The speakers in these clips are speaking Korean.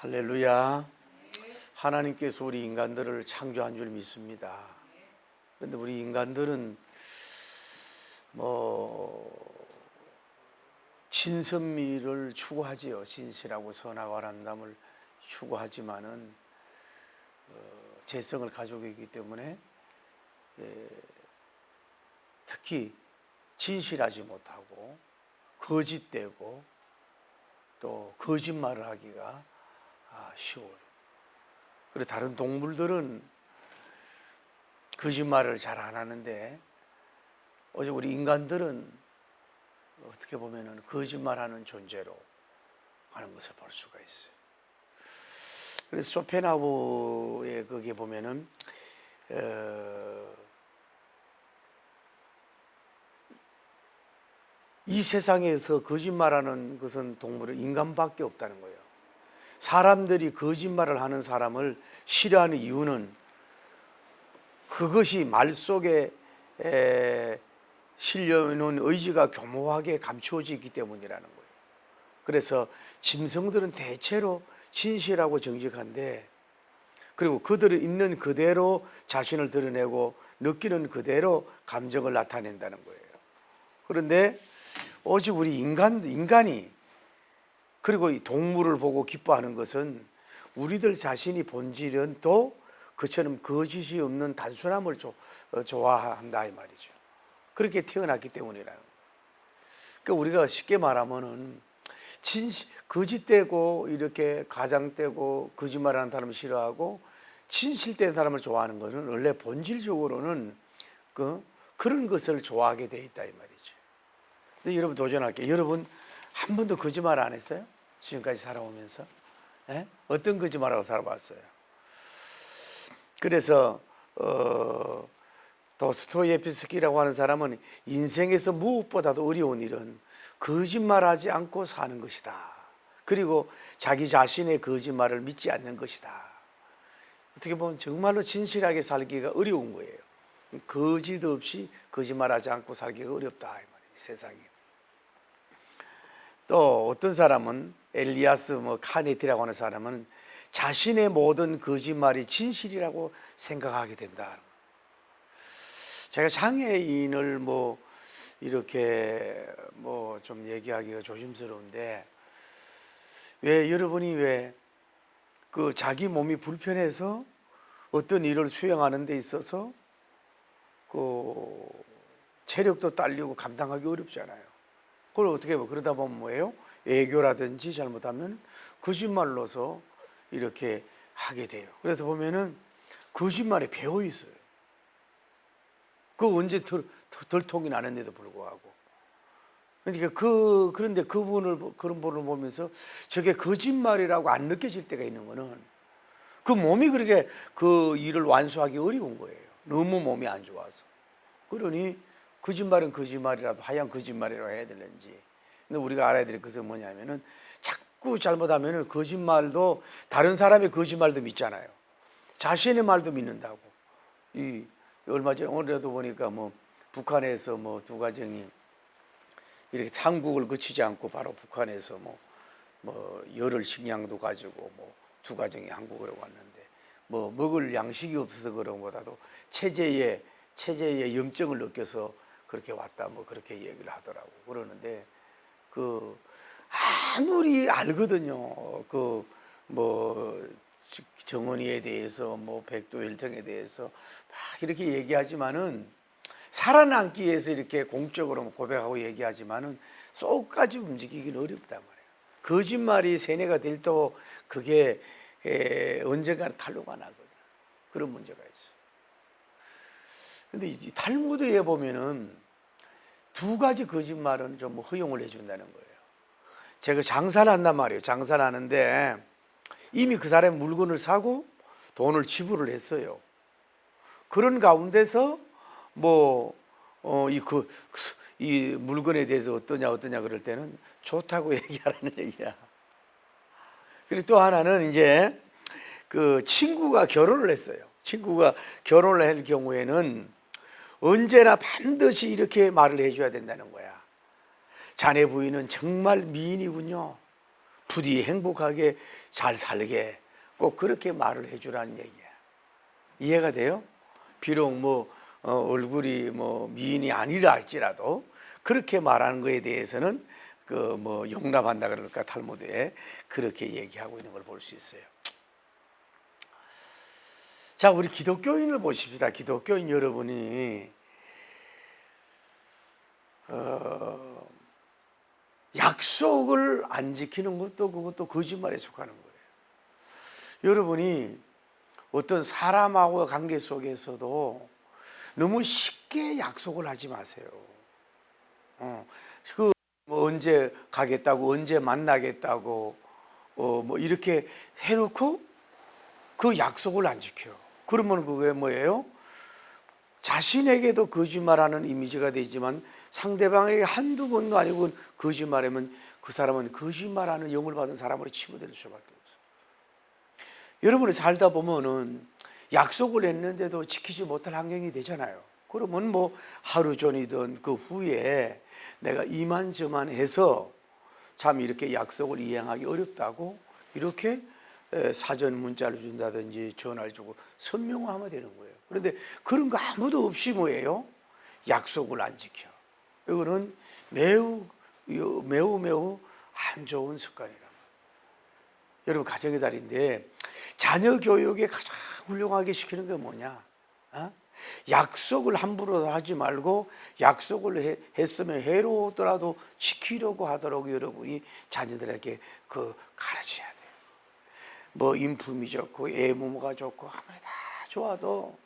할렐루야. 하나님께서 우리 인간들을 창조한 줄 믿습니다. 그런데 우리 인간들은 진선미를 추구하지요. 진실하고 선하고 아름다움을 추구하지만은 재성을 가지고 있기 때문에 특히 진실하지 못하고 거짓되고 또 거짓말을 하기가 쉬워요. 그리고 다른 동물들은 거짓말을 잘 안 하는데 어제 우리 인간들은 어떻게 보면은 거짓말하는 존재로 하는 것을 볼 수가 있어요. 그래서 쇼펜하우어의 거기에 보면은 이 세상에서 거짓말하는 것은 동물은 인간밖에 없다는 거예요. 사람들이 거짓말을 하는 사람을 싫어하는 이유는 그것이 말 속에 실려있는 의지가 교묘하게 감추어져 있기 때문이라는 거예요. 그래서 짐승들은 대체로 진실하고 정직한데, 그리고 그들은 있는 그대로 자신을 드러내고 느끼는 그대로 감정을 나타낸다는 거예요. 그런데 오직 우리 인간이 그리고 이 동물을 보고 기뻐하는 것은 우리들 자신이 본질은 또 그처럼 거짓이 없는 단순함을 좋아한다 이 말이죠. 그렇게 태어났기 때문이라는 거예요. 그러니까 우리가 쉽게 말하면은 거짓되고 이렇게 가장되고 거짓말하는 사람을 싫어하고 진실된 사람을 좋아하는 것은 원래 본질적으로는 그런 것을 좋아하게 돼 있다 이 말이죠. 근데 여러분 도전할게요. 여러분 한 번도 거짓말 안 했어요? 지금까지 살아오면서? 어떤 거짓말하고 살아봤어요? 그래서 도스토예프스키라고 하는 사람은 인생에서 무엇보다도 어려운 일은 거짓말하지 않고 사는 것이다. 그리고 자기 자신의 거짓말을 믿지 않는 것이다. 어떻게 보면 정말로 진실하게 살기가 어려운 거예요. 거짓 없이 거짓말하지 않고 살기가 어렵다 이 말이에요, 세상에. 또 어떤 사람은 엘리아스 카네티라고 하는 사람은 자신의 모든 거짓말이 진실이라고 생각하게 된다. 제가 장애인을 이렇게 좀 얘기하기가 조심스러운데, 왜 여러분이 그 자기 몸이 불편해서 어떤 일을 수행하는 데 있어서 그 체력도 딸리고 감당하기 어렵잖아요. 그걸 어떻게 그러다 보면 뭐예요? 애교라든지 잘못하면 거짓말로서 이렇게 하게 돼요. 그래서 보면은 거짓말에 배어 있어요. 그 언제 덜통이 나는데도 불구하고. 그러니까 그런데 그런 분을 보면서 저게 거짓말이라고 안 느껴질 때가 있는 거는 그 몸이 그렇게 그 일을 완수하기 어려운 거예요. 너무 몸이 안 좋아서. 그러니 거짓말은 거짓말이라도 하얀 거짓말이라고 해야 되는지. 근데 우리가 알아야 될 것은 뭐냐면은 자꾸 잘못하면은 거짓말도 다른 사람의 거짓말도 믿잖아요. 자신의 말도 믿는다고. 얼마 전에 오늘도 보니까 북한에서 두 가정이 이렇게 한국을 거치지 않고 바로 북한에서 열흘 식량도 가지고 두 가정이 한국으로 왔는데 먹을 양식이 없어서 그런 것보다도 체제에 염증을 느껴서 그렇게 왔다 그렇게 얘기를 하더라고. 그러는데 아무리 알거든요. 정원이에 대해서 백도일통에 대해서 막 이렇게 얘기하지만은 살아남기 위해서 이렇게 공적으로 고백하고 얘기하지만은 속까지 움직이기는 어렵단 말이에요. 거짓말이 세뇌가 될 또 그게 언젠가 탄로가 나거든. 그런 문제가 있어. 근데 이 탈무드에 보면은 두 가지 거짓말은 좀 허용을 해준다는 거예요. 제가 장사를 한단 말이에요. 장사를 하는데 이미 그 사람이 물건을 사고 돈을 지불을 했어요. 그런 가운데서 이 물건에 대해서 어떠냐 그럴 때는 좋다고 얘기하라는 얘기야. 그리고 또 하나는 이제 그 친구가 결혼을 했어요. 친구가 결혼을 할 경우에는 언제나 반드시 이렇게 말을 해줘야 된다는 거야. 자네 부인은 정말 미인이군요. 부디 행복하게 잘 살게 꼭 그렇게 말을 해주라는 얘기야. 이해가 돼요? 비록 뭐 얼굴이 뭐 미인이 아니라 할지라도 그렇게 말하는 거에 대해서는 그 뭐 용납한다 그럴까, 탈무드에 그렇게 얘기하고 있는 걸 볼 수 있어요. 자, 우리 기독교인을 보십시다. 기독교인 여러분이 약속을 안 지키는 것도 그것도 거짓말에 속하는 거예요. 여러분이 어떤 사람하고 관계 속에서도 너무 쉽게 약속을 하지 마세요. 뭐 언제 가겠다고, 언제 만나겠다고, 뭐 이렇게 해놓고 그 약속을 안 지켜요. 그러면 그게 뭐예요? 자신에게도 거짓말하는 이미지가 되지만 상대방에게 한두 번도 아니고 거짓말하면 그 사람은 거짓말하는 영을 받은 사람으로 치부될 수밖에 없어요. 여러분이 살다 보면은 약속을 했는데도 지키지 못할 환경이 되잖아요. 그러면 뭐 하루 전이든 그 후에 내가 이만저만 해서 참 이렇게 약속을 이행하기 어렵다고 이렇게 사전 문자를 준다든지 전화를 주고 선명화하면 되는 거예요. 그런데 그런 거 아무도 없이 뭐예요? 약속을 안 지켜. 이거는 매우 안 좋은 습관이라. 여러분, 가정의 달인데 자녀 교육에 가장 훌륭하게 시키는 게 뭐냐? 약속을 함부로 하지 말고 약속을 했으면 해로우더라도 지키려고 하도록 여러분이 자녀들에게 가르쳐야 돼요. 뭐 인품이 좋고 애모가 좋고 아무리 다 좋아도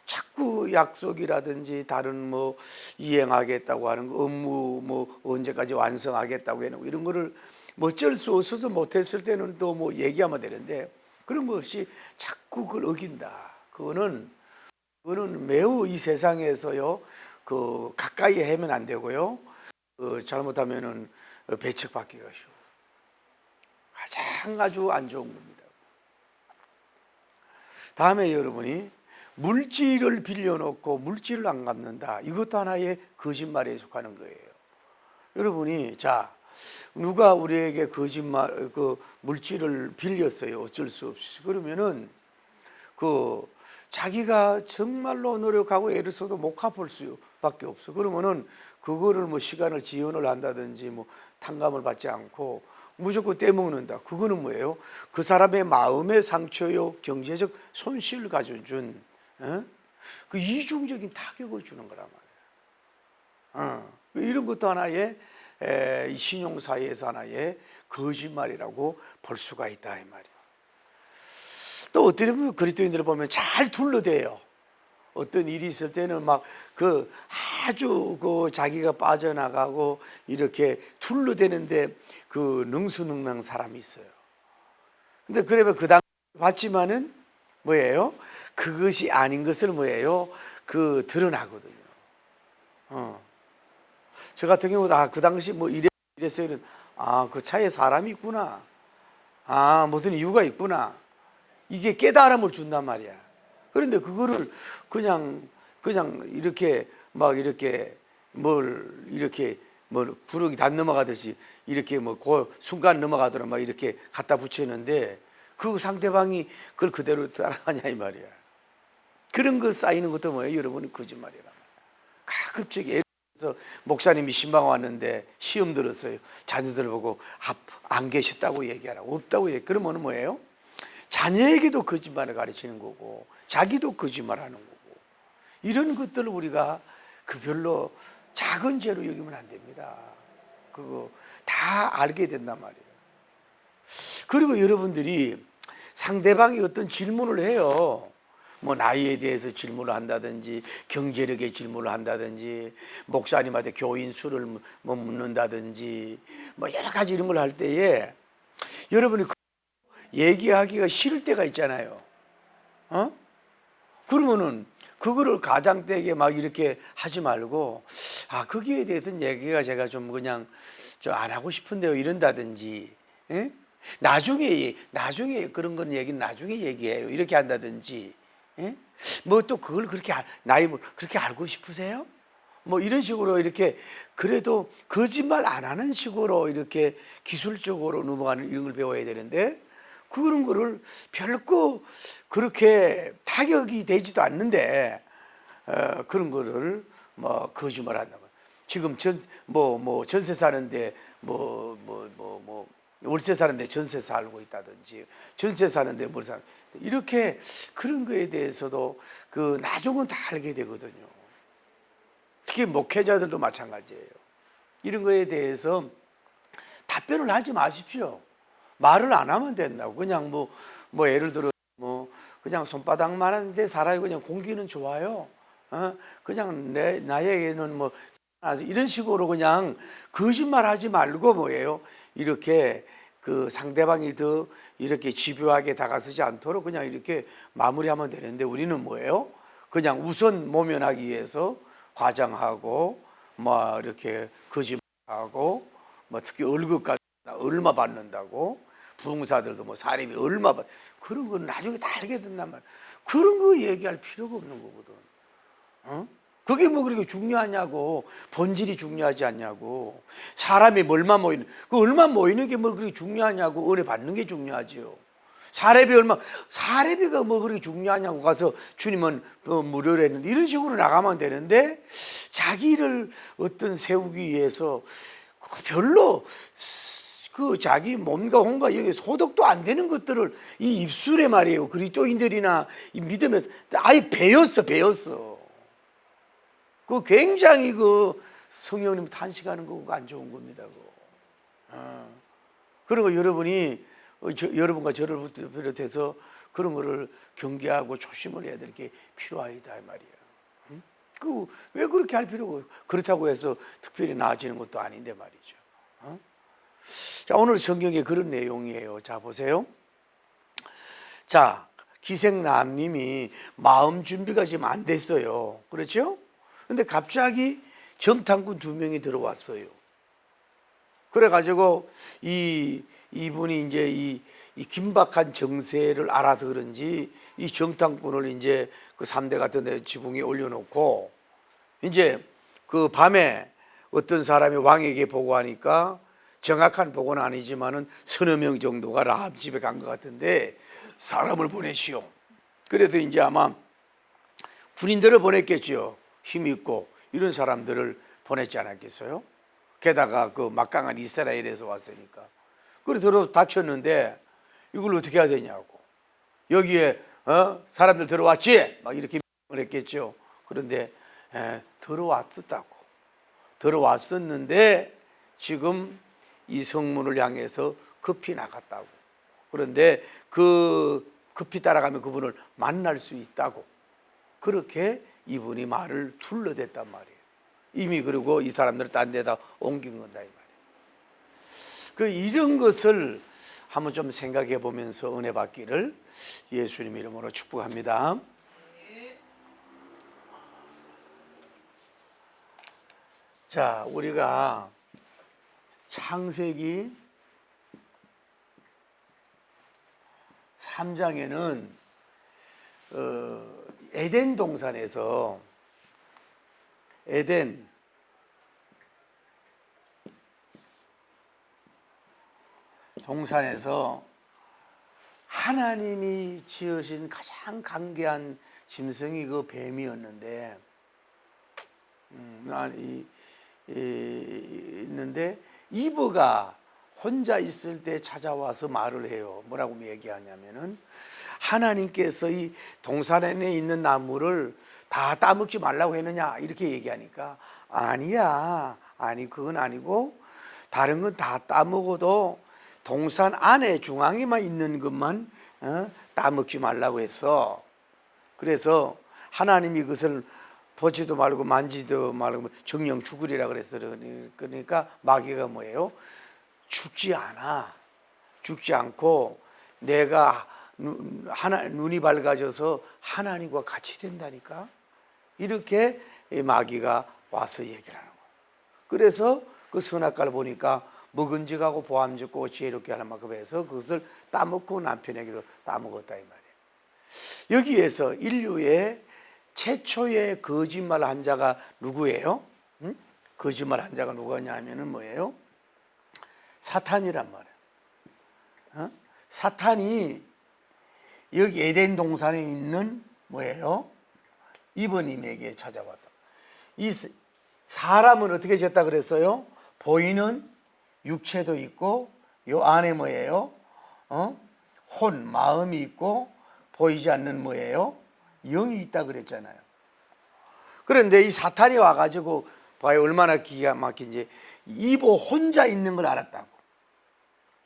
자꾸 약속이라든지 다른 뭐 이행하겠다고 하는 거, 업무 뭐 언제까지 완성하겠다고 해놓고 이런 거를 뭐 어쩔 수 없어서 못했을 때는 또 뭐 얘기하면 되는데 그런 것 없이 자꾸 그걸 어긴다. 그거는 매우 이 세상에서요 가까이 하면 안 되고요 잘못하면은 배척받기가 쉬워. 가장 아주 안 좋은 겁니다. 다음에 여러분이 물질을 빌려놓고 물질을 안 갚는다. 이것도 하나의 거짓말에 속하는 거예요. 여러분이 자 누가 우리에게 물질을 빌렸어요. 어쩔 수 없이. 그러면은 자기가 정말로 노력하고 애를 써도 못 갚을 수밖에 없어. 그러면은 그거를 뭐 시간을 지연을 한다든지 뭐 탕감을 받지 않고 무조건 떼먹는다. 그거는 뭐예요? 그 사람의 마음의 상처요, 경제적 손실을 가져준 그 이중적인 타격을 주는 거란 말이에요. 이런 것도 하나의 신용사회에서 하나의 거짓말이라고 볼 수가 있다 이 말이에요. 또 어떻게 보면 그리스도인들을 보면 잘 둘러대요. 어떤 일이 있을 때는 막 아주 자기가 빠져나가고 이렇게 둘러대는데 능수능란 사람이 있어요. 근데 그러면 그 당시 봤지만은 뭐예요? 그것이 아닌 것을 뭐예요? 드러나거든요. 저 같은 경우도 그 당시 뭐 이랬어요. 그 차에 사람이 있구나. 무슨 이유가 있구나. 이게 깨달음을 준단 말이야. 그런데 그거를 그냥 이렇게 막 이렇게 구르기 다 넘어가듯이 이렇게 그 순간 넘어가더라 막 이렇게 갖다 붙였는데 그 상대방이 그걸 그대로 따라가냐 이 말이야. 그런 거 쌓이는 것도 뭐예요? 여러분이 거짓말이란 말이야. 가급적 예를 들어서 목사님이 신방 왔는데 시험 들었어요. 자녀들 보고 안 계셨다고 얘기하라. 없다고 얘기. 그러면 뭐예요? 자녀에게도 거짓말을 가르치는 거고 자기도 거짓말하는 거고 이런 것들을 우리가 별로 작은 죄로 여기면 안 됩니다. 그거 다 알게 된단 말이에요. 그리고 여러분들이 상대방이 어떤 질문을 해요. 뭐 나이에 대해서 질문을 한다든지 경제력에 질문을 한다든지 목사님한테 교인 수를 뭐 묻는다든지 뭐 여러 가지 이런 걸 할 때에 여러분이 얘기하기가 싫을 때가 있잖아요. 그러면은 그거를 가장되게 막 이렇게 하지 말고 거기에 대해서는 얘기가 제가 좀 그냥 좀 안 하고 싶은데요 이런다든지 나중에 그런 건 얘기는 나중에 얘기해요 이렇게 한다든지 뭐 또 그걸 그렇게 나이 그렇게 알고 싶으세요? 뭐 이런 식으로 이렇게 그래도 거짓말 안 하는 식으로 이렇게 기술적으로 넘어가는 이런 걸 배워야 되는데 그런 거를 별거 그렇게 타격이 되지도 않는데 그런 거를 뭐 거짓말한다. 지금 전세 사는데 월세 사는데 전세 살고 있다든지 전세 사는데 뭘 사, 이렇게 그런 거에 대해서도 그 나중은 다 알게 되거든요. 특히 목회자들도 마찬가지예요. 이런 거에 대해서 답변을 하지 마십시오. 말을 안 하면 된다고. 그냥 예를 들어 그냥 손바닥만한데 살아요. 그냥 공기는 좋아요. 그냥 나에게는 이런 식으로 그냥 거짓말하지 말고 이렇게 그 상대방이 더 이렇게 집요하게 다가서지 않도록 그냥 이렇게 마무리하면 되는데, 우리는 그냥 우선 모면하기 위해서 과장하고 이렇게 거짓말하고 특히 월급까지 얼마 받는다고, 부흥사들도 사례비 얼마 받, 그런 건 나중에 다 알게 된단 말이야. 그런 거 얘기할 필요가 없는 거거든. 그게 그렇게 중요하냐고. 본질이 중요하지 않냐고. 사람이 얼마 모이는, 그 얼마 모이는 게 그렇게 중요하냐고. 은혜 받는 게 중요하지요. 사례비가 그렇게 중요하냐고. 가서 주님은 무료로 했는데, 이런 식으로 나가면 되는데, 자기를 어떤 세우기 위해서 별로 그 자기 몸과 혼과 여기 소득도 안 되는 것들을 이 입술에 말이에요. 그리스도인들이나 이 믿음에서 아예 배웠어. 그 굉장히 그 성령님 탄식하는 거고 안 좋은 겁니다. 그런 거 여러분이 여러분과 저를 비롯해서 그런 거를 경계하고 조심을 해야 될 게 필요하다 이 말이야. 그 왜 그렇게 할 필요가, 그렇다고 해서 특별히 나아지는 것도 아닌데 말이죠. 자, 오늘 성경에 그런 내용이에요. 자, 보세요. 자, 기생남님이 마음 준비가 지금 안 됐어요. 그렇죠? 근데 갑자기 정탐꾼 2명이 들어왔어요. 그래가지고 이분이 이제 이 긴박한 정세를 알아들은지 이 정탐꾼을 이제 그 3대 같은 데 지붕에 올려놓고, 이제 그 밤에 어떤 사람이 왕에게 보고하니까, 정확한 보고는 아니지만은 서너 명 정도가 라합 집에 간 것 같은데 사람을 보내시오. 그래서 이제 아마 군인들을 보냈겠죠. 힘 있고 이런 사람들을 보냈지 않았겠어요? 게다가 그 막강한 이스라엘에서 왔으니까. 그래서 닥쳤는데 이걸 어떻게 해야 되냐고. 여기에 사람들 들어왔지? 막 이렇게 했겠죠. 그런데 들어왔었는데 지금 이 성문을 향해서 급히 나갔다고. 그런데 그 급히 따라가면 그분을 만날 수 있다고. 그렇게 이분이 말을 둘러댔단 말이에요. 이미 그리고 이 사람들을 딴 데다 옮긴 건다 이 말이에요. 이런 것을 한번 좀 생각해 보면서 은혜 받기를 예수님 이름으로 축복합니다. 자, 우리가 창세기 3장에는 에덴 동산에서 하나님이 지으신 가장 강대한 짐승이 그 뱀이었는데, 있는데 이브가 혼자 있을 때 찾아와서 말을 해요. 뭐라고 얘기하냐면은, 하나님께서 이 동산에 있는 나무를 다 따먹지 말라고 했느냐 이렇게 얘기하니까, 아니 그건 아니고 다른 건 다 따먹어도 동산 안에 중앙에만 있는 것만 따먹지 말라고 했어. 그래서 하나님이 그것을 보지도 말고 만지도 말고 정령 죽으리라 그랬어. 그러니까 마귀가 뭐예요? 죽지 않고 내가 눈이 밝아져서 하나님과 같이 된다니까. 이렇게 마귀가 와서 얘기를 하는 거예요. 그래서 그 선악과를 보니까 먹은직하고 보암직고 지혜롭게 하는 만큼 해서 그것을 따먹고 남편에게도 따먹었다 이 말이에요. 여기에서 인류의 최초의 거짓말 한 자가 누구예요? 거짓말 한 자가 누구냐 하면은 뭐예요? 사탄이란 말이에요. 사탄이 여기 에덴 동산에 있는 뭐예요? 이브님에게 찾아왔다. 이 사람은 어떻게 지었다 그랬어요? 보이는 육체도 있고 요 안에 뭐예요? 마음이 있고 보이지 않는 뭐예요? 영이 있다 그랬잖아요. 그런데 이 사탄이 와가지고 봐요, 얼마나 기가 막힌지. 이보 혼자 있는 걸 알았다고.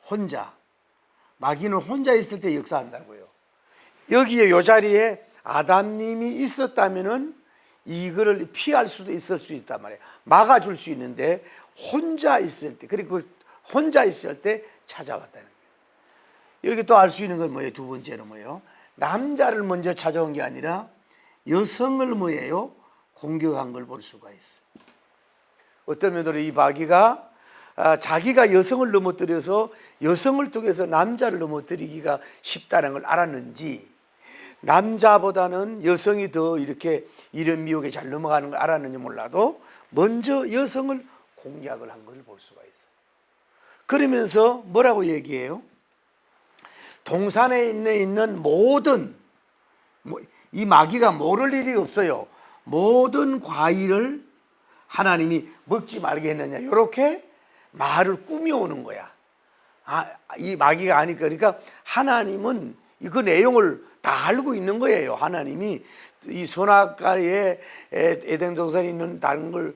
혼자. 마귀는 혼자 있을 때 역사한다고요. 여기에 요 자리에 아담님이 있었다면은 이거를 피할 수도 있을 수 있단 말이에요. 막아줄 수 있는데 혼자 있을 때, 그리고 혼자 있을 때 찾아왔다는 거예요. 여기 또 알 수 있는 건 뭐예요? 두 번째는 뭐예요? 남자를 먼저 찾아온 게 아니라 여성을 뭐예요? 공격한 걸 볼 수가 있어요. 어떤 면으로 이 마귀가 자기가 여성을 넘어뜨려서 여성을 통해서 남자를 넘어뜨리기가 쉽다는 걸 알았는지, 남자보다는 여성이 더 이렇게 이런 미혹에 잘 넘어가는 걸 알았는지 몰라도 먼저 여성을 공략을 한 걸 볼 수가 있어요. 그러면서 뭐라고 얘기해요? 동산에 있는 모든, 이 마귀가 모를 일이 없어요. 모든 과일을 하나님이 먹지 말게 했느냐, 이렇게 말을 꾸며오는 거야. 이 마귀가 아니까. 그러니까 하나님은 그 내용을 다 알고 있는 거예요. 하나님이 이 선악과에 에덴 동산에 있는 다른 걸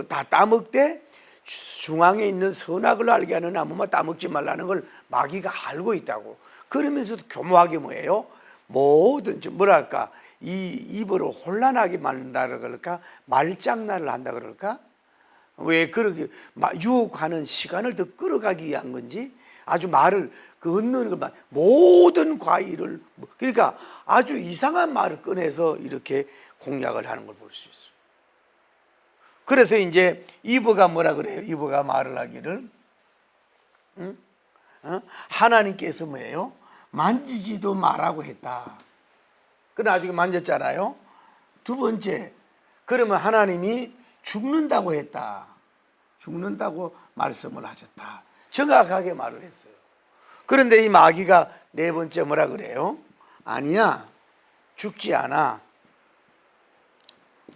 다 따먹되 중앙에 있는 선악을 알게 하는 나무만 따먹지 말라는 걸 마귀가 알고 있다고. 그러면서도 교묘하게 뭐예요? 모든 뭐랄까, 이 입으로 혼란하게 만든다 그럴까, 말장난을 한다 그럴까, 왜 그렇게 유혹하는 시간을 더 끌어가기 위한 건지 아주 말을 얻는 것만, 모든 과일을, 그러니까 아주 이상한 말을 꺼내서 이렇게 공략을 하는 걸 볼 수 있어요. 그래서 이제 이브가 뭐라 그래요? 이브가 말을 하기를 하나님께서 뭐예요? 만지지도 말라고 했다. 그러나 나중에 만졌잖아요. 두 번째, 그러면 하나님이 죽는다고 했다. 죽는다고 말씀을 하셨다. 정확하게 말을 했어요. 그런데 이 마귀가 네 번째 뭐라 그래요? 아니야, 죽지 않아.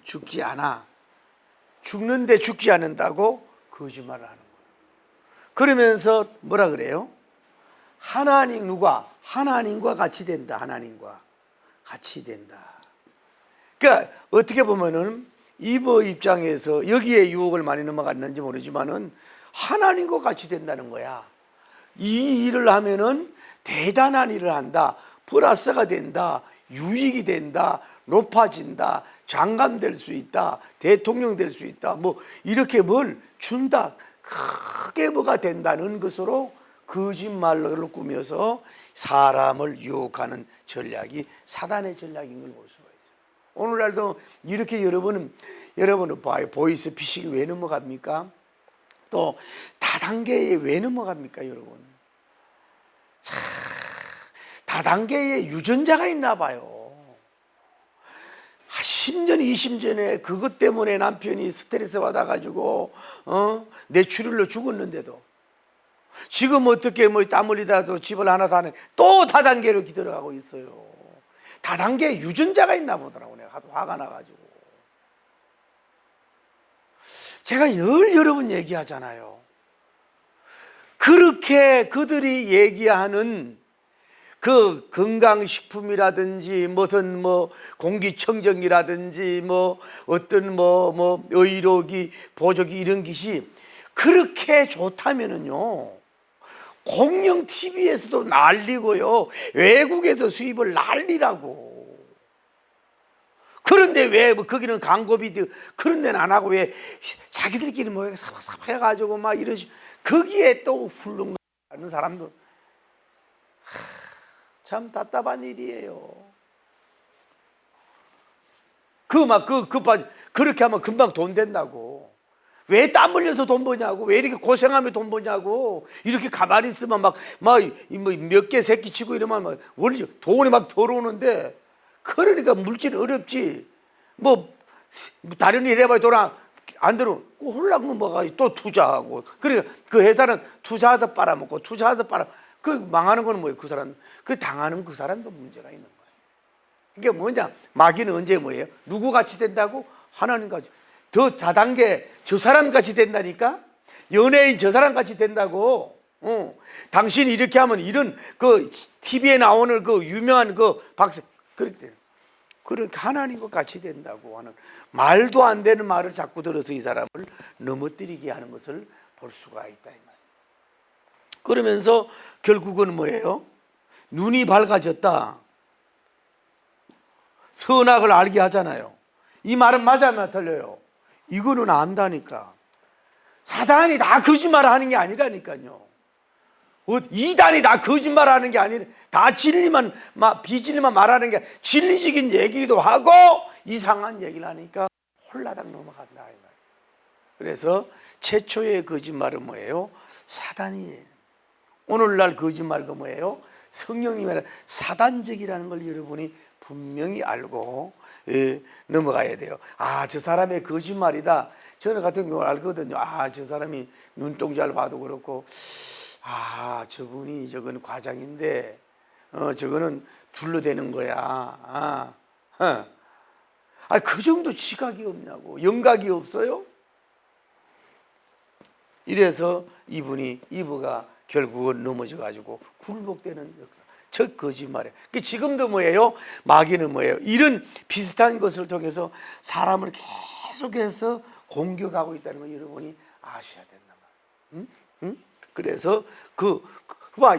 죽지 않아. 죽는데 죽지 않는다고 거짓말을 하는 거예요. 그러면서 뭐라 그래요? 하나님, 누가? 하나님과 같이 된다. 하나님과 같이 된다. 그러니까 어떻게 보면은 이브 입장에서 여기에 유혹을 많이 넘어갔는지 모르지만은 하나님과 같이 된다는 거야. 이 일을 하면은 대단한 일을 한다. 플러스가 된다. 유익이 된다. 높아진다. 장관 될 수 있다. 대통령 될 수 있다. 뭐 이렇게 뭘 준다. 크게 뭐가 된다는 것으로 거짓말을 꾸며서 사람을 유혹하는 전략이 사단의 전략인 걸 볼 수가 있어요. 오늘날도 이렇게 여러분은 봐요. 보이스 피싱이 왜 넘어갑니까? 또 다단계에 왜 넘어갑니까, 여러분? 다단계에 유전자가 있나 봐요. 10년, 20년에 그것 때문에 남편이 스트레스 받아가지고 뇌출혈로 죽었는데도 지금 어떻게 뭐 땀 흘리다도 집을 하나 사는 또 다단계로 들어가고 있어요. 다단계에 유전자가 있나 보더라고. 내가 하도 화가 나가지고. 제가 늘 여러 번 얘기하잖아요. 그렇게 그들이 얘기하는 그 건강식품이라든지 무슨 뭐 공기청정기라든지 뭐 어떤 뭐 의료기 보조기 이런 것이 그렇게 좋다면은요, 공영 TV에서도 난리고요, 외국에서 수입을 난리라고. 그런데 왜 뭐 거기는 광고비 그런 데는 안 하고 왜 자기들끼리 뭐 사박사박 해가지고 막 이러시, 거기에 또 훌렁 하는 사람도 참 답답한 일이에요. 그렇게 하면 금방 돈 된다고. 왜 땀 흘려서 돈 버냐고. 왜 이렇게 고생하며 돈 버냐고. 이렇게 가만히 있으면 몇 개 새끼 치고 이러면 막 원래 돈이 막 들어오는데, 그러니까 물질 어렵지. 뭐 다른 일 해봐야 돈 안 들어. 홀라면 뭐가 또 투자하고. 그러니까 그 회사는 투자하다 빨아먹고 투자하다 빨아. 그 망하는 거는 뭐예요? 그 사람, 그 당하는 그 사람도 문제가 있는 거예요. 이게 뭐냐? 마귀는 언제 뭐예요? 누구 같이 된다고? 하나님 같이. 더 다단계 저 사람 같이 된다니까? 연예인 저 사람 같이 된다고. 당신이 이렇게 하면 이런 그 TV에 나오는 그 유명한 그 박사 그렇게 하나님과 같이 된다고 하는 말도 안 되는 말을 자꾸 들어서 이 사람을 넘어뜨리게 하는 것을 볼 수가 있다 이 말. 그러면서 결국은 뭐예요? 눈이 밝아졌다. 선악을 알게 하잖아요. 이 말은 맞아요, 틀려요? 이거는 안다니까. 사단이 다 거짓말을 하는 게 아니라니까요. 이단이 다 거짓말을 하는 게 아니라 다 진리만 비진리만 말하는 게 진리적인 얘기도 하고 이상한 얘기를 하니까 홀라당 넘어간다 이 말이에요. 그래서 최초의 거짓말은 뭐예요? 사단이에요. 오늘날 거짓말도 뭐예요? 성령님의 사단적이라는 걸 여러분이 분명히 알고 넘어가야 돼요. 아, 저 사람의 거짓말이다. 저는 같은 경우 알거든요. 아, 저 사람이 눈동자를 봐도 그렇고, 아, 저건 과장인데, 저거는 둘러대는 거야. 그 정도 지각이 없냐고. 영각이 없어요? 이래서 이브가 결국은 넘어져 가지고 굴복되는 역사. 저 거짓말이에요. 지금도 뭐예요? 마귀는 뭐예요? 이런 비슷한 것을 통해서 사람을 계속해서 공격하고 있다는 걸 여러분이 아셔야 된단 말이에요. 그래서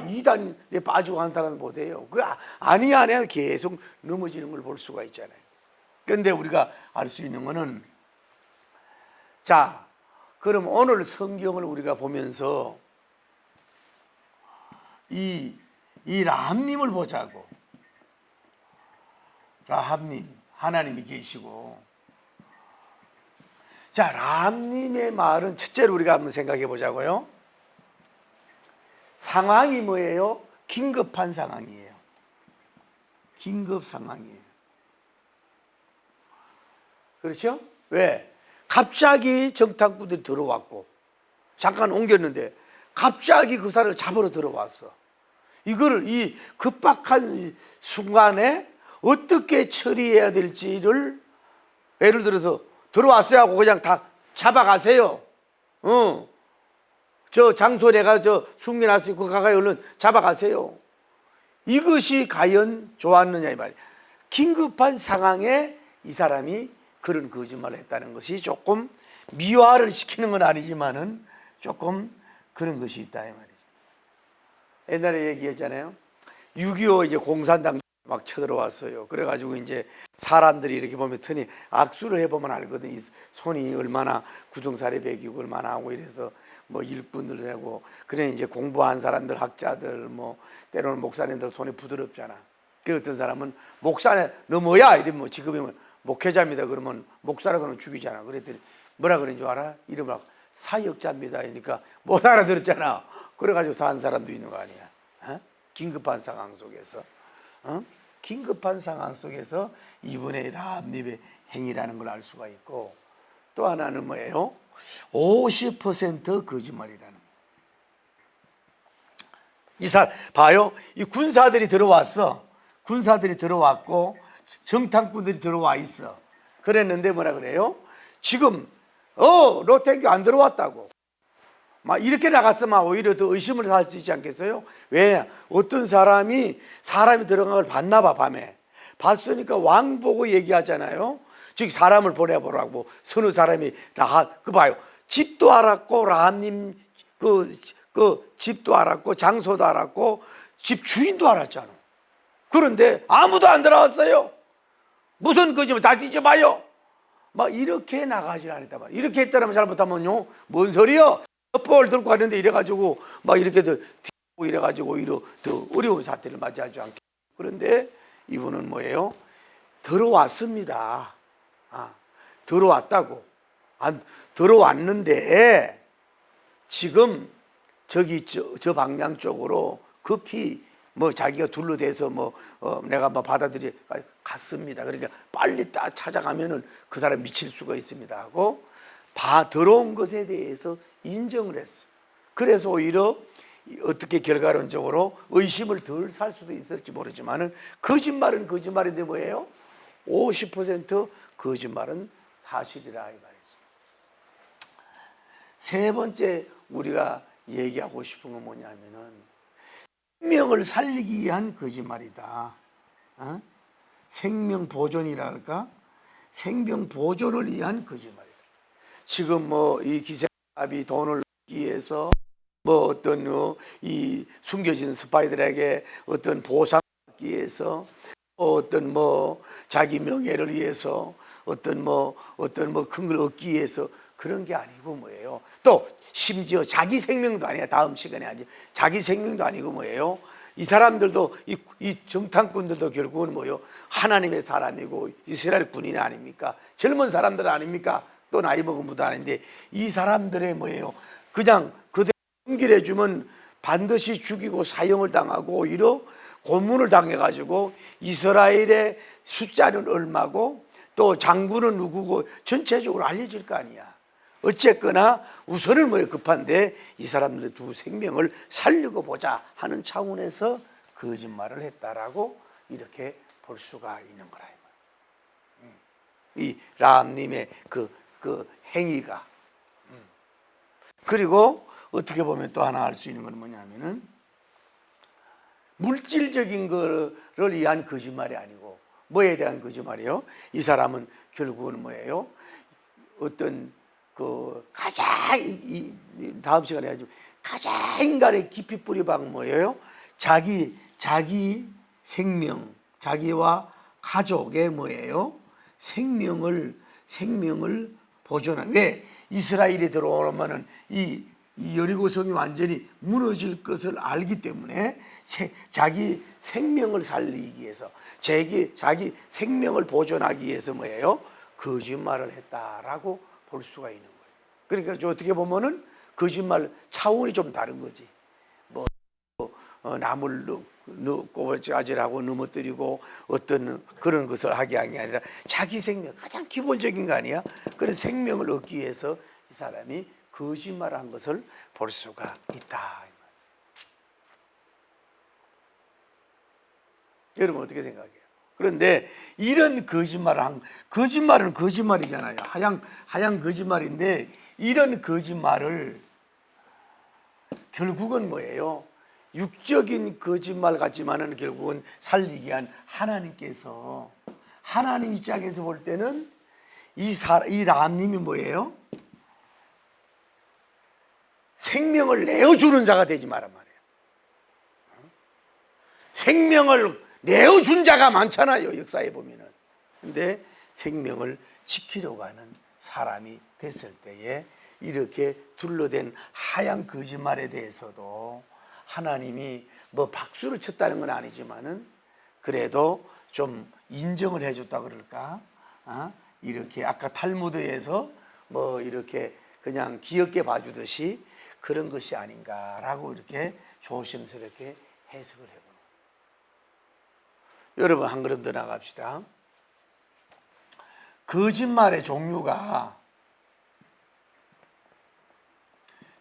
이단에 빠지고 하는 사람은 못해요. 아니야 계속 넘어지는 걸 볼 수가 있잖아요. 그런데 우리가 알 수 있는 거는, 자, 그럼 오늘 성경을 우리가 보면서 이 라합님을 보자고. 라합님, 하나님이 계시고. 자, 라합님의 말은 첫째로 우리가 한번 생각해 보자고요. 상황이 뭐예요? 긴급한 상황이에요. 긴급 상황이에요. 그렇죠? 왜? 갑자기 정탐꾼들이 들어왔고, 잠깐 옮겼는데 갑자기 그 사람을 잡으러 들어왔어. 이거를 이 급박한 순간에 어떻게 처리해야 될지를, 예를 들어서 들어왔어요 하고 그냥 다 잡아가세요. 저 장소 내가 숨겨놨으니 그 가까이 얼른 잡아가세요. 이것이 과연 좋았느냐 이 말이에요. 긴급한 상황에 이 사람이 그런 거짓말을 했다는 것이 조금 미화를 시키는 건 아니지만은 조금 그런 것이 있다 이 말이에요. 옛날에 얘기했잖아요. 6.25 이제 공산당 막 쳐들어왔어요. 그래가지고 이제 사람들이 이렇게 보면 터니 악수를 해보면 알거든. 이 손이 얼마나 구정살이 배기고 얼마나 하고 이래서 뭐 일꾼들 하고, 그래 이제 공부한 사람들, 학자들, 뭐 때로는 목사님들 손이 부드럽잖아. 그 어떤 사람은 목사네 너 뭐야? 이러면 뭐 직업이면 목회자입니다. 그러면 목사라고는 죽이잖아. 그랬더니 뭐라 그런 줄 알아? 이름을 사역자입니다. 그러니까 못 알아들었잖아. 그래가지고 산 사람도 있는 거 아니야. 긴급한 상황 속에서, 긴급한 상황 속에서 이분의 라합님의 행위라는 걸 알 수가 있고, 또 하나는 뭐예요? 50% 거짓말이라는 거예요. 봐요. 이 군사들이 들어왔어. 군사들이 들어왔고 정탐꾼들이 들어와 있어. 그랬는데 뭐라 그래요? 지금 로탱교 안 들어왔다고. 막 이렇게 나갔으면 오히려 더 의심을 살 수 있지 않겠어요? 왜? 어떤 사람이 들어간 걸 봤나 봐. 밤에 봤으니까 왕 보고 얘기하잖아요. 즉 사람을 보내보라고. 서너 사람이 라합, 봐요. 집도 알았고 라합님 그 집도 알았고 장소도 알았고 집 주인도 알았잖아. 그런데 아무도 안 들어왔어요. 무슨 거짓말, 다 뒤져봐요. 막 이렇게 나가지 않았단 말이야. 이렇게 했다면 잘못하면요, 뭔 소리요? 뻘 들고 가는데 이래가지고 막 이렇게 더 이래가지고 더 어려운 사태를 맞이하지 않게. 그런데 이분은 뭐예요? 들어왔습니다. 들어왔다고. 들어왔는데 지금 저 방향 쪽으로 급히 뭐 자기가 둘러대서 내가 받아들이 갔습니다. 그러니까 빨리 딱 찾아가면은 그 사람 미칠 수가 있습니다 하고 들어온 것에 대해서 인정을 했어. 그래서 오히려 어떻게 결과론적으로 의심을 덜 살 수도 있을지 모르지만은 거짓말은 거짓말인데 뭐예요? 50% 거짓말은 사실이라 이 말이죠. 세 번째 우리가 얘기하고 싶은 건 뭐냐면은 생명을 살리기 위한 거짓말이다. 생명 보존이랄까? 생명 보존을 위한 거짓말이다. 지금 뭐 이 기생업이 돈을 얻기 위해서 뭐 어떤 이 숨겨진 스파이들에게 어떤 보상을 받기 위해서 어떤 뭐 자기 명예를 위해서 어떤 뭐 큰 걸 얻기 위해서 그런 게 아니고 뭐예요? 또 심지어 자기 생명도 아니야. 다음 시간에 하지. 자기 생명도 아니고 뭐예요? 이 사람들도 이 정탐꾼들도 결국은 뭐예요? 하나님의 사람이고 이스라엘 군인 아닙니까? 젊은 사람들 아닙니까? 또 나이 먹은 분도 아닌데 이 사람들의 뭐예요? 그냥 그대로 연결해 주면 반드시 죽이고 사형을 당하고 오히려 고문을 당해가지고 이스라엘의 숫자는 얼마고 또 장군은 누구고 전체적으로 알려질 거 아니야. 어쨌거나 우선은 뭐에 급한데 이 사람들의 두 생명을 살리고 보자 하는 차원에서 거짓말을 했다라고 이렇게 볼 수가 있는 거라. 이 라합님의 그 행위가. 그리고 어떻게 보면 또 하나 알 수 있는 건 뭐냐면은 물질적인 거를 위한 거짓말이 아니고 뭐에 대한 거짓말이에요? 이 사람은 결국은 뭐예요? 어떤 그 가장 다음 시간에 하죠. 가장 인간의 깊이 뿌리박은 뭐예요? 자기 생명, 자기와 가족의 뭐예요? 생명을 보존한. 왜 이스라엘이 들어오면은 이 여리고성이 완전히 무너질 것을 알기 때문에 자기 생명을 살리기 위해서 자기 생명을 보존하기 위해서 뭐예요? 거짓말을 했다라고 볼 수가 있는 거예요. 그러니까 어떻게 보면은 거짓말 차원이 좀 다른 거지. 뭐 나물 꼬부라지라고 넘어뜨리고 어떤 그런 것을 하게 한 게 아니라 자기 생명, 가장 기본적인 거 아니야? 그런 생명을 얻기 위해서 이 사람이 거짓말한 것을 볼 수가 있다. 여러분 어떻게 생각해요? 그런데 이런 거짓말은 거짓말이잖아요. 하얀 거짓말인데 이런 거짓말을 결국은 뭐예요? 육적인 거짓말 같지만은 결국은 살리기 위한 하나님께서 하나님 입장에서 볼 때는 이 라합님이 뭐예요? 생명을 내어주는 자가 되지 말란 말이에요. 생명을 내어준 자가 많잖아요, 역사에 보면은. 근데 생명을 지키려고 하는 사람이 됐을 때에 이렇게 둘러댄 하얀 거짓말에 대해서도 하나님이 뭐 박수를 쳤다는 건 아니지만은 그래도 좀 인정을 해줬다 그럴까? 이렇게 아까 탈무드에서 뭐 이렇게 그냥 귀엽게 봐주듯이 그런 것이 아닌가라고 이렇게 조심스럽게 해석을 해보는. 여러분 한 걸음 더 나갑시다. 거짓말의 종류가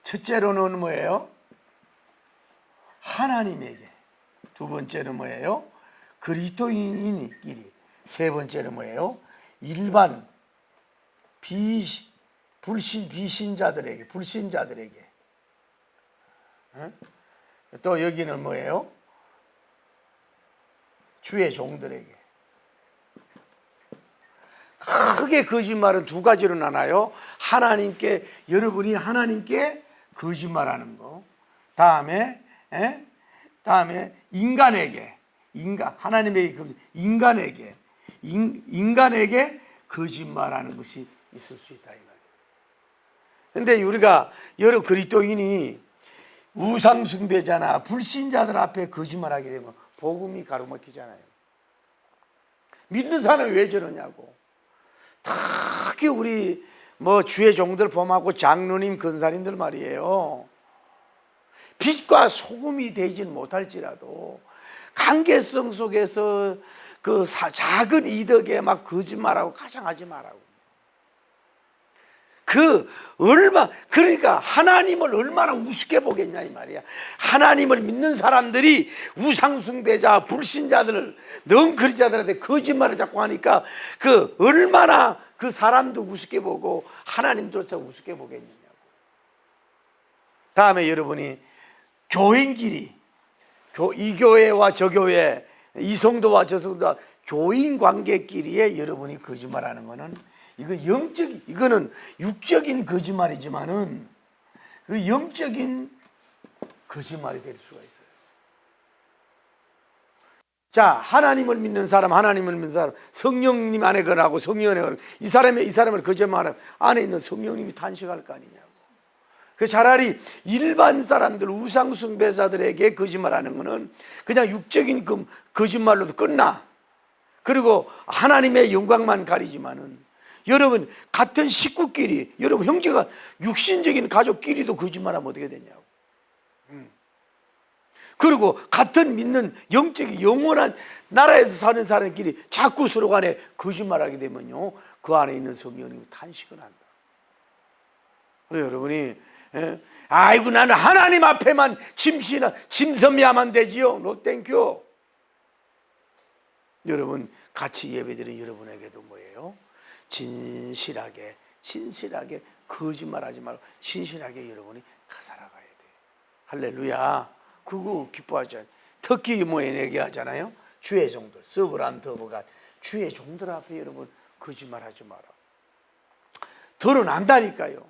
첫째로는 뭐예요? 하나님에게. 두 번째는 뭐예요? 그리스도인끼리. 세 번째는 뭐예요? 일반 비신자들에게, 불신자들에게. 또 여기는 뭐예요? 주의 종들에게. 크게 거짓말은 두 가지로 나눠요. 하나님께, 여러분이 하나님께 거짓말하는 거. 다음에 인간에게, 하나님에게, 인간에게 거짓말하는 것이 있을 수 있다 이 말이에요. 그런데 우리가 여러 그리스도인이 우상 숭배자나 불신자들 앞에 거짓말하게 되면 복음이 가로막히잖아요. 믿는 사람이 왜 저러냐고. 특히 우리 뭐 주의 종들 범하고 장로님 근사님들 말이에요. 빛과 소금이 되진 못할지라도 관계성 속에서 그 작은 이덕에 막 거짓말하고 가장하지 말라고. 그러니까 하나님을 얼마나 우습게 보겠냐 이 말이야. 하나님을 믿는 사람들이 우상숭배자, 불신자들을, 넝크리자들한테 거짓말을 자꾸 하니까 얼마나 그 사람도 우습게 보고 하나님조차 우습게 보겠느냐고. 다음에 여러분이 교인끼리, 이 교회와 저 교회, 이 성도와 저 성도와 교인 관계끼리에 여러분이 거짓말하는 거는 이거는 육적인 거짓말이지만은 그 영적인 거짓말이 될 수가 있어요. 자, 하나님을 믿는 사람, 성령님 안에 거하고 성령 안에 거하고 이 사람을 거짓말하면 안에 있는 성령님이 탄식할 거 아니냐고. 그 차라리 일반 사람들, 우상숭배자들에게 거짓말하는 거는 그냥 육적인 거짓말로도 끝나. 그리고 하나님의 영광만 가리지만은 여러분 같은 식구끼리, 여러분 형제가 육신적인 가족끼리도 거짓말하면 어떻게 되냐고. 그리고 같은 믿는 영적인 영원한 나라에서 사는 사람끼리 자꾸 서로 간에 거짓말하게 되면요, 그 안에 있는 성령님이 탄식을 한다. 그래서 여러분이 아이고 나는 하나님 앞에만 짐섬야만 되지요. 노 땡큐. 여러분 같이 예배드린 여러분에게도 뭐예요? 진실하게 거짓말하지 말고 진실하게 여러분이 살아가야 돼. 할렐루야. 그거 기뻐하지 않아요. 특히 얘기하잖아요. 주의 종들, 서브란 더버가 주의 종들 앞에 여러분 거짓말하지 마라. 드러난다니까요.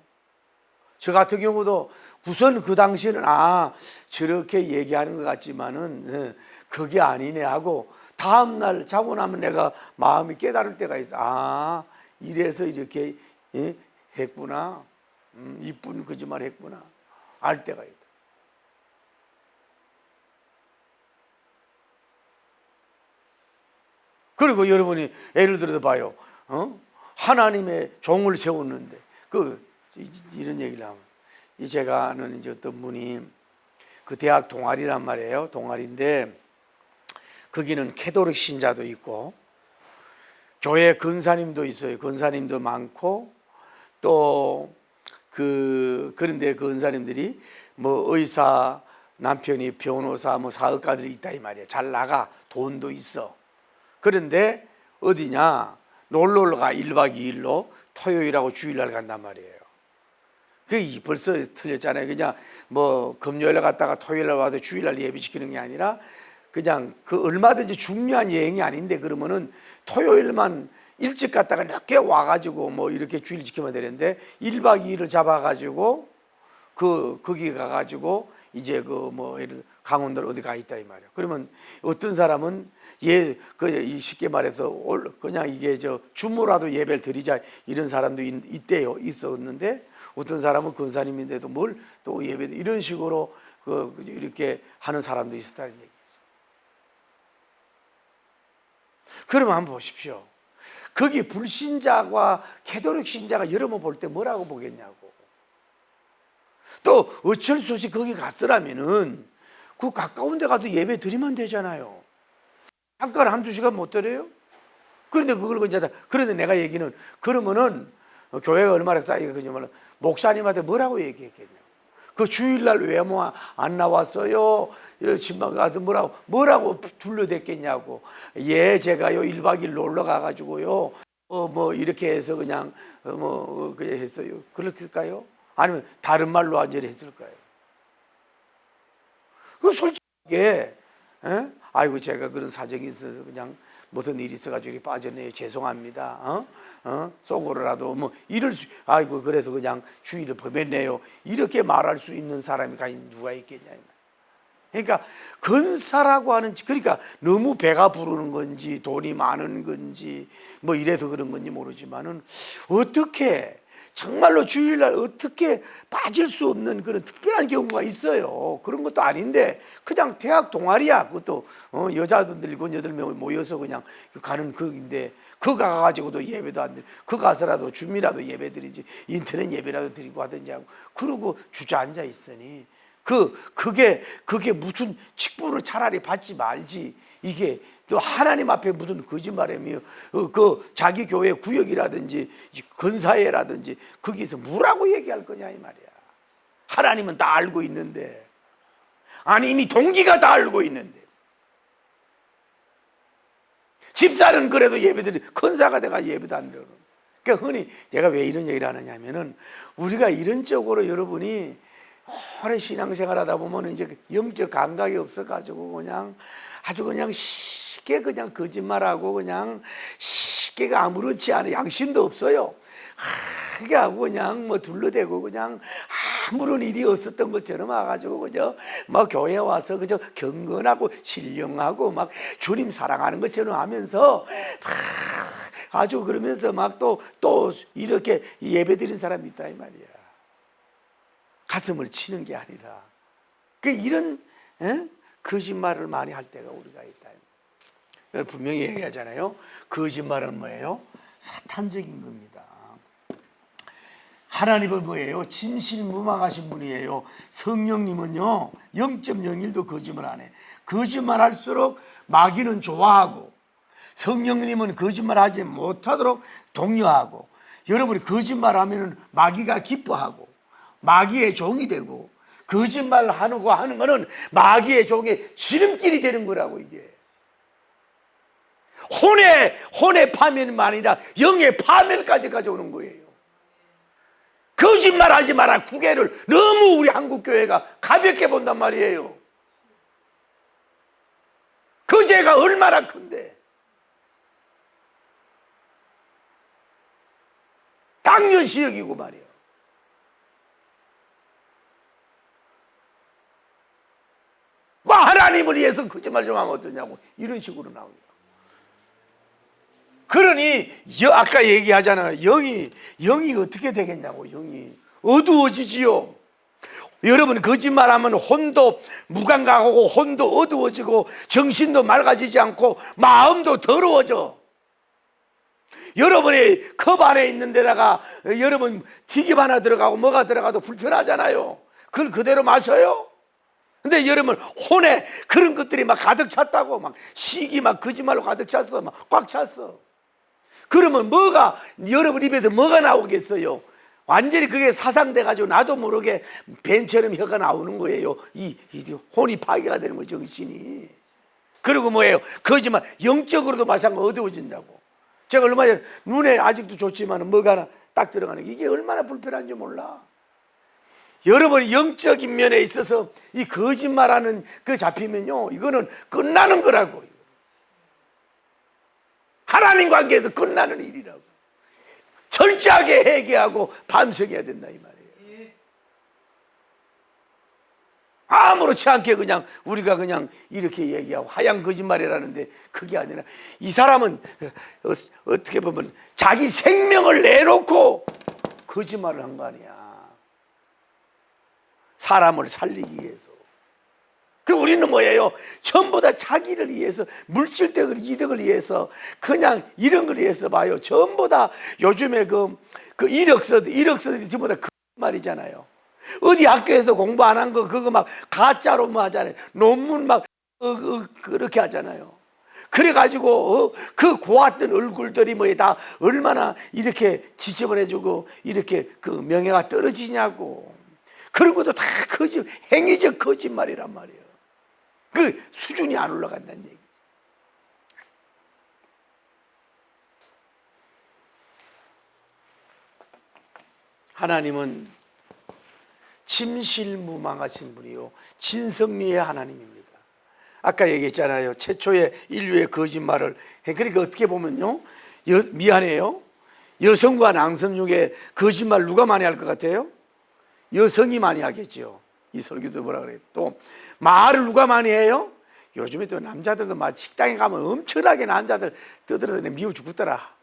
저 같은 경우도 우선 그 당시에는 저렇게 얘기하는 것 같지만은 그게 아니네 하고 다음날 자고 나면 내가 마음이 깨달을 때가 있어. 이래서 이렇게 했구나. 이쁜 거짓말 했구나. 알 때가 있다. 그리고 여러분이 예를 들어서 봐요. 하나님의 종을 세웠는데 이런 얘기를 하면 제가 아는 이제 어떤 분이 그 대학 동아리란 말이에요. 동아리인데 거기는 캐도릭 신자도 있고 교회 근사님도 있어요. 근사님도 많고 또 그런데 그 근사님들이 뭐 의사, 남편이 변호사, 뭐 사업가들이 있다 이 말이에요. 잘 나가, 돈도 있어. 그런데 어디냐? 놀러 가. 1박 2일로 토요일하고 주일날 간단 말이에요. 그게 벌써 틀렸잖아요. 그냥 뭐 금요일에 갔다가 토요일날 와도 주일날 예배시키는 게 아니라 그냥 얼마든지 중요한 여행이 아닌데 그러면은 토요일만 일찍 갔다가 늦게 와가지고 뭐 이렇게 주일 지키면 되는데 1박 2일을 잡아가지고 거기 가가지고 이제 강원도 어디 가 있다 이 말이야. 그러면 어떤 사람은 쉽게 말해서 그냥 이게 주모라도 예배를 드리자 이런 사람도 있었는데 어떤 사람은 근사님인데도 뭘 또 예배 이런 식으로 이렇게 하는 사람도 있었다는 얘기죠. 그러면 한번 보십시오. 거기 불신자와 캐도릭 신자가 여러분 볼 때 뭐라고 보겠냐고. 또 어쩔 수 없이 거기 갔더라면은 그 가까운 데 가도 예배 드리면 되잖아요. 잠깐 한두 시간 못 드려요? 그런데 그런데 내가 얘기는 그러면은 교회가 얼마나 쌓이게 그러냐면 목사님한테 뭐라고 얘기했겠냐고. 그 주일날 왜 뭐 안 나왔어요? 신방 가서 뭐라고 둘러댔겠냐고. 제가요 1박 2일 놀러 가가지고요 뭐 이렇게 해서 그냥 그냥 했어요. 그렇을까요? 아니면 다른 말로 완전히 했을까요? 그 솔직하게 아이고 제가 그런 사정이 있어서 그냥 무슨 일이 있어가지고 빠졌네요. 죄송합니다. 속으로라도 아이고 그래서 그냥 주의를 범했네요. 이렇게 말할 수 있는 사람이 누가 있겠냐. 그러니까 근사라고 하는 그러니까 너무 배가 부르는 건지 돈이 많은 건지 뭐 이래서 그런 건지 모르지만은 어떻게 정말로 주일날 어떻게 빠질 수 없는 그런 특별한 경우가 있어요. 그런 것도 아닌데 그냥 대학 동아리야. 그것도 여자분들 7, 8명 모여서 그냥 가는 그인데 가가지고도 예배도 안 드리고 가서라도 줌이라도 예배 드리지 인터넷 예배라도 드리고 하든지 하고 그러고 주저앉아 있으니 그게 무슨 직분을 차라리 받지 말지 이게 또 하나님 앞에 묻은 거짓말이며 그 자기 교회 구역이라든지 건사회라든지 거기서 뭐라고 얘기할 거냐 이 말이야. 하나님은 다 알고 있는데, 아니 이미 동기가 다 알고 있는데, 집사는 그래도 예배드리, 건사가 돼가 예배도 안 드려. 그러니까 흔히 제가 왜 이런 얘기를 하느냐 하면은, 우리가 이런 쪽으로 여러분이 오래 신앙생활 하다 보면 이제 영적 감각이 없어가지고 그냥 아주 그냥 쉽게 그냥 거짓말하고 그냥 쉽게 아무렇지 않은, 양심도 없어요. 하게 하고 그냥 뭐 둘러대고 그냥 아무런 일이 없었던 것처럼 와가지고 그저 막 교회 와서 그저 경건하고 신령하고 막 주님 사랑하는 것처럼 하면서 막 아주 그러면서 막 또 이렇게 예배드리는 사람이 있다 이 말이야. 가슴을 치는 게 아니라 이런 거짓말을 많이 할 때가 우리가 있다. 분명히 얘기하잖아요. 거짓말은 뭐예요? 사탄적인 겁니다. 하나님은 뭐예요? 진실무망하신 분이에요. 성령님은요 0.01도 거짓말 안 해. 거짓말할수록 마귀는 좋아하고, 성령님은 거짓말하지 못하도록 독려하고, 여러분이 거짓말하면 마귀가 기뻐하고 마귀의 종이 되고, 거짓말하는 거는 마귀의 종의 지름길이 되는 거라고. 이게 혼의 파면만 아니라 영의 파면까지 가져오는 거예요. 거짓말하지 마라 구개를 너무 우리 한국 교회가 가볍게 본단 말이에요. 그 죄가 얼마나 큰데. 당연시 여기고 말이에요. 뭐 하나님을 위해서 거짓말 좀 하면 어떠냐고 이런 식으로 나옵니다. 그러니 아까 얘기하잖아요. 영이 어떻게 되겠냐고. 영이 어두워지지요. 여러분 거짓말하면 혼도 무감각하고 혼도 어두워지고 정신도 맑아지지 않고 마음도 더러워져. 여러분의 컵 안에 있는 데다가 여러분 튀김 하나 들어가고 뭐가 들어가도 불편하잖아요. 그걸 그대로 마셔요? 근데 여러분 혼에 그런 것들이 막 가득 찼다고, 막 시기 막 거짓말로 가득 찼어. 막 꽉 찼어. 그러면 여러분 입에서 뭐가 나오겠어요? 완전히 그게 사상돼가지고 나도 모르게 뱀처럼 혀가 나오는 거예요. 이 혼이 파괴가 되는 거죠, 정신이. 그리고 뭐예요? 거짓말, 영적으로도 마찬가지로 어두워진다고. 제가 얼마 전에 눈에 아직도 좋지만 뭐가 하나 딱 들어가는 게 이게 얼마나 불편한지 몰라. 여러분이 영적인 면에 있어서 이 거짓말하는 그 잡히면요, 이거는 끝나는 거라고. 하나님 관계에서 끝나는 일이라고. 철저하게 회개하고 반성해야 된다 이 말이에요. 아무렇지 않게 그냥 우리가 그냥 이렇게 얘기하고 하얀 거짓말이라는데, 그게 아니라 이 사람은 어떻게 보면 자기 생명을 내놓고 거짓말을 한 거 아니야. 사람을 살리기 위해서. 우리는 뭐예요? 전부 다 자기를 위해서, 물질적인 이득을 위해서, 그냥 이런 걸 위해서 봐요. 전부 다 요즘에 그 이력서들이 전부 다 거짓말이잖아요. 어디 학교에서 공부 안 한 거 그거 막 가짜로 뭐 하잖아요. 논문 막 그렇게 하잖아요. 그래가지고 그 고왔던 얼굴들이 뭐 다 얼마나 이렇게 지저분해지고 이렇게 그 명예가 떨어지냐고. 그런 것도 다 행위적 거짓말이란 말이에요. 그 수준이 안 올라간다는 얘기. 하나님은 진실무망하신 분이요 진섭리의 하나님입니다. 아까 얘기했잖아요. 최초의 인류의 거짓말을 그러니까 어떻게 보면요, 미안해요, 여성과 남성 중에 거짓말 누가 많이 할 것 같아요? 여성이 많이 하겠죠. 이 설교도 뭐라 그래요? 또 말을 누가 많이 해요? 요즘에 또 남자들도 막 식당에 가면 엄청나게 남자들 떠들어대네. 미워 죽겠더라.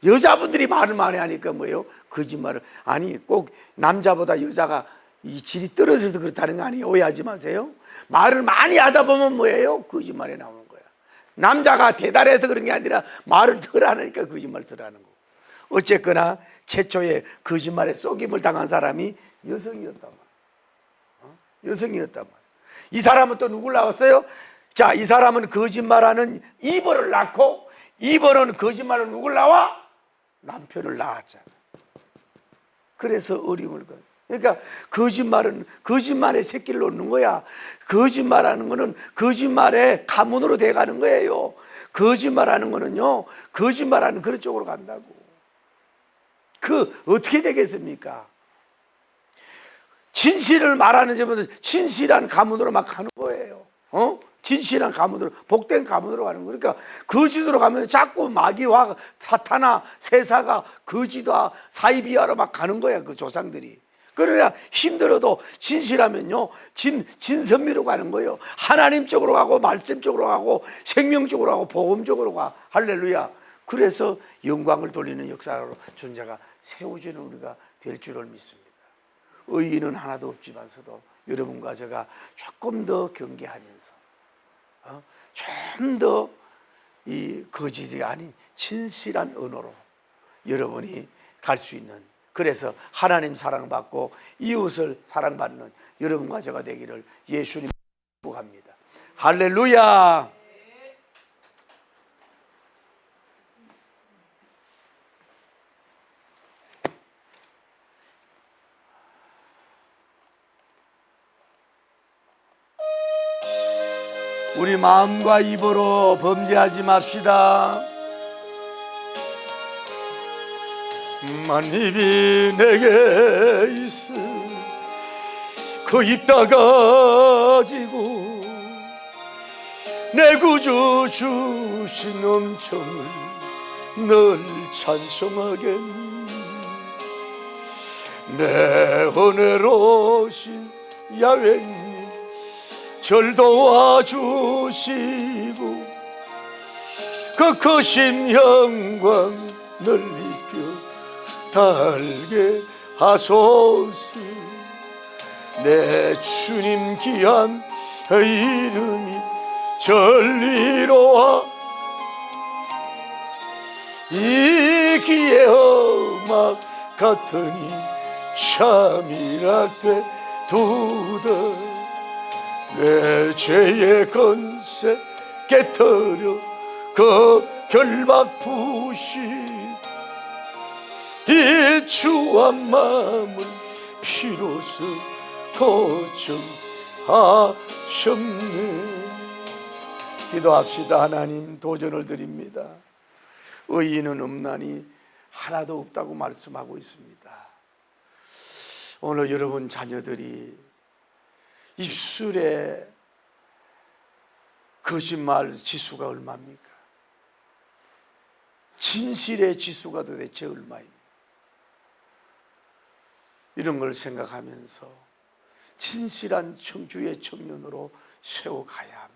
여자분들이 말을 많이 하니까 뭐예요? 거짓말을. 아니 꼭 남자보다 여자가 이 질이 떨어져서 그렇다는 거 아니에요? 오해하지 마세요. 말을 많이 하다 보면 뭐예요? 거짓말이 나오는 거야. 남자가 대단해서 그런 게 아니라 말을 덜 하니까 거짓말 덜 하는 거고. 어쨌거나 최초의 거짓말에 속임을 당한 사람이 여성이었단 말이에요. 여성이었단 말이에요. 이 사람은 또 누굴 나왔어요? 자, 이 사람은 거짓말하는 이벌을 낳고, 이벌은 거짓말을 누굴 낳아? 남편을 낳았잖아. 그래서 어림을 건. 그러니까 거짓말은 거짓말의 새끼를 놓는 거야. 거짓말하는 거는 거짓말의 가문으로 돼가는 거예요. 거짓말하는 거는요, 거짓말하는 그런 쪽으로 간다고. 어떻게 되겠습니까? 진실을 말하는 자는 진실한 가문으로 막 가는 거예요. 진실한 가문으로, 복된 가문으로 가는 거예요. 그러니까 거짓으로 가면 자꾸 마귀와 사탄아 세사가 거짓과 사이비하러 막 가는 거야, 그 조상들이. 그러나 힘들어도 진실하면요, 진선미로 가는 거예요. 하나님 쪽으로 가고, 말씀 쪽으로 가고, 생명 쪽으로 가고, 복음 쪽으로 가. 할렐루야. 그래서 영광을 돌리는 역사로 존재가 세워지는 우리가 될 줄을 믿습니다. 의인은 하나도 없지만서도 여러분과 제가 조금 더 경계하면서, 좀 더 이 거짓이 아닌 진실한 언어로 여러분이 갈 수 있는, 그래서 하나님 사랑받고 이웃을 사랑받는 여러분과 제가 되기를 예수님 축복합니다. 할렐루야. 우리 마음과 입으로 범죄하지 맙시다. 만입이 내게 있어 그 입 다 가지고 내 구주 주신 은총을 늘 찬송하겠네. 내 은혜로우신 야훼님 절 도와주시고 그 크신 영광 넓혀 달게 하소서. 내 주님 귀한 이름이 전리로와 이 귀에 험악 같으니 참이락되 두다. 내 죄의 건세 깨뜨려 그 결박 부신 이 주한 마음을 피로써 고정하셨네. 기도합시다. 하나님, 도전을 드립니다. 의인은 없나니 하나도 없다고 말씀하고 있습니다. 오늘 여러분 자녀들이 입술에 거짓말 지수가 얼마입니까? 진실의 지수가 도대체 얼마입니까? 이런 걸 생각하면서 진실한 청주의 청년으로 세워가야 합니다.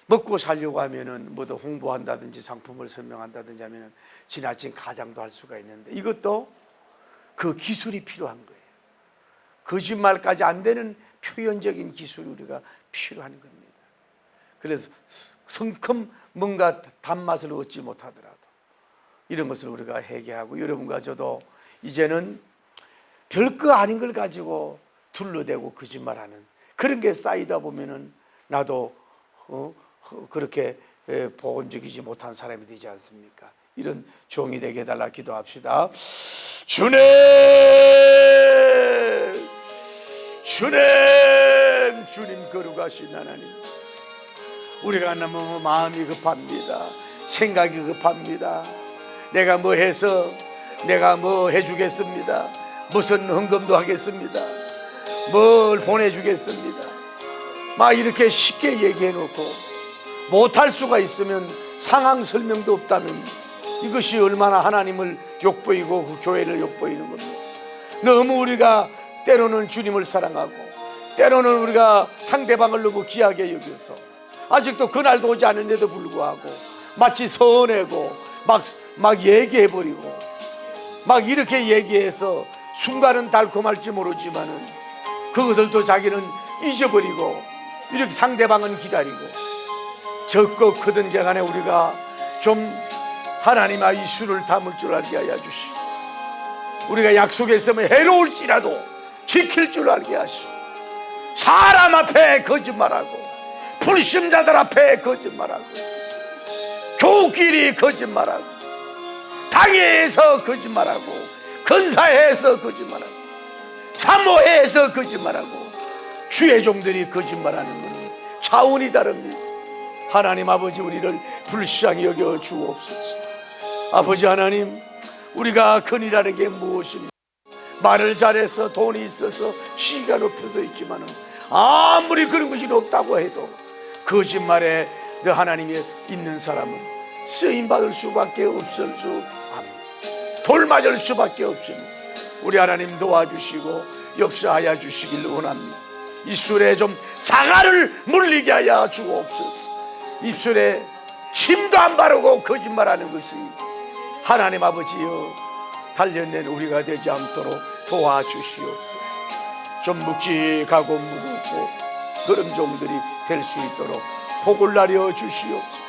먹고 살려고 하면은 뭐더 홍보한다든지 상품을 설명한다든지 하면은 지나친 가장도 할 수가 있는데, 이것도 그 기술이 필요한 거예요. 거짓말까지 안 되는 표현적인 기술이 우리가 필요한 겁니다. 그래서 성큼 뭔가 단맛을 얻지 못하더라도 이런 것을 우리가 회개하고, 여러분과 저도 이제는 별거 아닌 걸 가지고 둘러대고 거짓말하는 그런 게 쌓이다 보면은 나도 그렇게 복음적이지 못한 사람이 되지 않습니까? 이런 종이 되게 해달라 기도합시다. 주님 거룩하신 하나님, 우리가 너무 마음이 급합니다. 생각이 급합니다. 내가 뭐 해서 내가 뭐 해주겠습니다. 무슨 헌금도 하겠습니다. 뭘 보내주겠습니다. 막 이렇게 쉽게 얘기해놓고 못할 수가 있으면 상황 설명도 없다면 이것이 얼마나 하나님을 욕보이고 그 교회를 욕보이는 겁니다. 너무 우리가 때로는 주님을 사랑하고 때로는 우리가 상대방을 너무 귀하게 여겨서 아직도 그날도 오지 않은데도 불구하고 마치 서운해고 막 얘기해버리고 막 이렇게 얘기해서 순간은 달콤할지 모르지만은 그것들도 자기는 잊어버리고 이렇게 상대방은 기다리고, 적고 크든 간에 우리가 좀 하나님의 이수를 담을 줄 알게 하여 주시고, 우리가 약속했으면 해로울지라도 지킬 줄 알게 하시고, 사람 앞에 거짓말하고, 불신자들 앞에 거짓말하고, 교우끼리 거짓말하고, 당회에서 거짓말하고, 근사회에서 거짓말하고, 사모회에서 거짓말하고, 주의 종들이 거짓말하는 것은 차원이 다릅니다. 하나님 아버지, 우리를 불쌍히 여겨 주옵소서. 아버지 하나님, 우리가 큰일하는 게 무엇입니까? 말을 잘해서 돈이 있어서 지위가 높여서 있지만은 아무리 그런 것이 없다고 해도 거짓말에 너 하나님이 있는 사람은 쓰임받을 수밖에 없을 수 압니다. 돌맞을 수밖에 없습니다. 우리 하나님 도와주시고 역사하여 주시길 원합니다. 입술에 좀 자갈을 물리게 하여 주옵소서. 입술에 침도 안 바르고 거짓말하는 것이 하나님 아버지여 단련된 우리가 되지 않도록 도와주시옵소서. 좀 묵직하고 무겁고 그런 종들이 될 수 있도록 복을 나려 주시옵소서.